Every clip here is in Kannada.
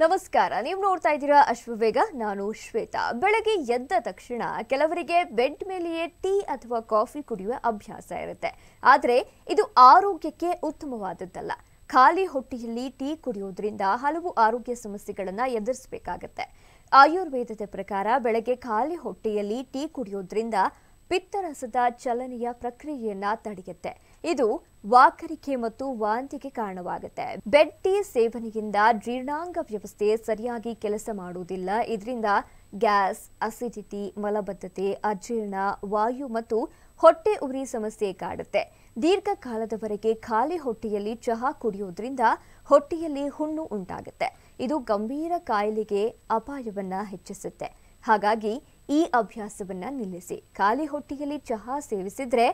ನಮಸ್ಕಾರ, ನೀವು ನೋಡ್ತಾ ಇದ್ದೀರಾ ಅಶ್ವವೇಗ. ನಾನು ಶ್ವೇತಾ. ಬೆಳಗ್ಗೆ ಎದ್ದ ತಕ್ಷಣ ಕೆಲವರಿಗೆ ಬೆಡ್ ಮೇಲೆಯೇ ಟೀ ಅಥವಾ ಕಾಫಿ ಕುಡಿಯುವ ಅಭ್ಯಾಸ ಇರುತ್ತೆ. ಆದರೆ ಇದು ಆರೋಗ್ಯಕ್ಕೆ ಉತ್ತಮವಾದದ್ದಲ್ಲ. ಖಾಲಿ ಹೊಟ್ಟೆಯಲ್ಲಿ ಟೀ ಕುಡಿಯೋದ್ರಿಂದ ಹಲವು ಆರೋಗ್ಯ ಸಮಸ್ಯೆಗಳನ್ನು ಎದುರಿಸಬೇಕಾಗುತ್ತೆ. ಆಯುರ್ವೇದದ ಪ್ರಕಾರ ಬೆಳಗ್ಗೆ ಖಾಲಿ ಹೊಟ್ಟೆಯಲ್ಲಿ ಟೀ ಕುಡಿಯೋದ್ರಿಂದ ಪಿತ್ತರಸದ ಚಲನೆಯ ಪ್ರಕ್ರಿಯೆಯನ್ನ ತಡೆಯುತ್ತೆ. ಇದು ವಾಕರಿಕೆ ಮತ್ತು ವಾಂತಿಗೆ ಕಾರಣವಾಗುತ್ತೆ. ಬೆಡ್ ಟೀ ಸೇವನೆಯಿಂದ ಜೀರ್ಣಾಂಗ ವ್ಯವಸ್ಥೆ ಸರಿಯಾಗಿ ಕೆಲಸ ಮಾಡುವುದಿಲ್ಲ. ಇದರಿಂದ ಗ್ಯಾಸ್, ಅಸಿಡಿಟಿ, ಮಲಬದ್ಧತೆ, ಅಜೀರ್ಣ, ವಾಯು ಮತ್ತು ಹೊಟ್ಟೆ ಉರಿ ಸಮಸ್ಯೆ ಕಾಡುತ್ತೆ. ದೀರ್ಘಕಾಲದವರೆಗೆ ಖಾಲಿ ಹೊಟ್ಟೆಯಲ್ಲಿ ಚಹಾ ಕುಡಿಯೋದ್ರಿಂದ ಹೊಟ್ಟೆಯಲ್ಲಿ ಹುಣ್ಣು ಉಂಟಾಗುತ್ತೆ. ಇದು ಗಂಭೀರ ಕಾಯಿಲೆಗೆ ಅಪಾಯವನ್ನ ಹೆಚ್ಚಿಸುತ್ತೆ. ಹಾಗಾಗಿ ಈ ಅಭ್ಯಾಸವನ್ನ ನಿಲ್ಲಿಸಿ. ಖಾಲಿ ಹೊಟ್ಟೆಯಲ್ಲಿ ಚಹಾ ಸೇವಿಸಿದ್ರೆ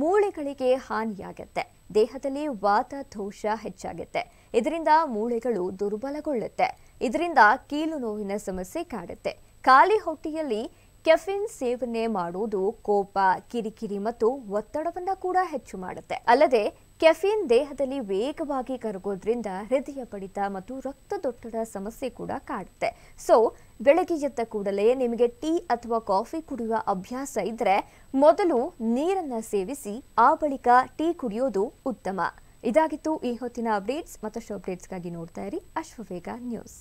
ಮೂಳೆಗಳಿಗೆ ಹಾನಿಯಾಗುತ್ತೆ. ದೇಹದಲ್ಲಿ ವಾತ ದೋಷ ಹೆಚ್ಚಾಗುತ್ತೆ. ಇದರಿಂದ ಮೂಳೆಗಳು ದುರ್ಬಲಗೊಳ್ಳುತ್ತೆ. ಇದರಿಂದ ಕೀಲು ನೋವಿನ ಸಮಸ್ಯೆ ಕಾಡುತ್ತೆ. ಖಾಲಿ ಹೊಟ್ಟೆಯಲ್ಲಿ ಕೆಫಿನ್ ಸೇವನೆ ಮಾಡುವುದು ಕೋಪ, ಕಿರಿಕಿರಿ ಮತ್ತು ಒತ್ತಡವನ್ನ ಕೂಡ ಹೆಚ್ಚು ಮಾಡುತ್ತೆ. ಅಲ್ಲದೆ ಕೆಫಿನ್ ದೇಹದಲ್ಲಿ ವೇಗವಾಗಿ ಕರಗೋದ್ರಿಂದ ಹೃದಯ ಬಡಿತ ಮತ್ತು ರಕ್ತದೊತ್ತಡ ಸಮಸ್ಯೆ ಕೂಡ ಕಾಡುತ್ತೆ. ಸೊ ಬೆಳಗ್ಗೆ ಎದ್ದ ಕೂಡಲೇ ನಿಮಗೆ ಟೀ ಅಥವಾ ಕಾಫಿ ಕುಡಿಯುವ ಅಭ್ಯಾಸ ಇದ್ರೆ ಮೊದಲು ನೀರನ್ನ ಸೇವಿಸಿ, ಆ ಬಳಿಕ ಟೀ ಕುಡಿಯೋದು ಉತ್ತಮ. ಇದಾಗಿತ್ತು ಈ ಹೊತ್ತಿನ ಅಪ್ಡೇಟ್ಸ್. ಮತ್ತಷ್ಟು ಅಪ್ಡೇಟ್ಸ್ಗಾಗಿ ನೋಡ್ತಾ ಇರಿ ಅಶ್ವವೇಗ ನ್ಯೂಸ್.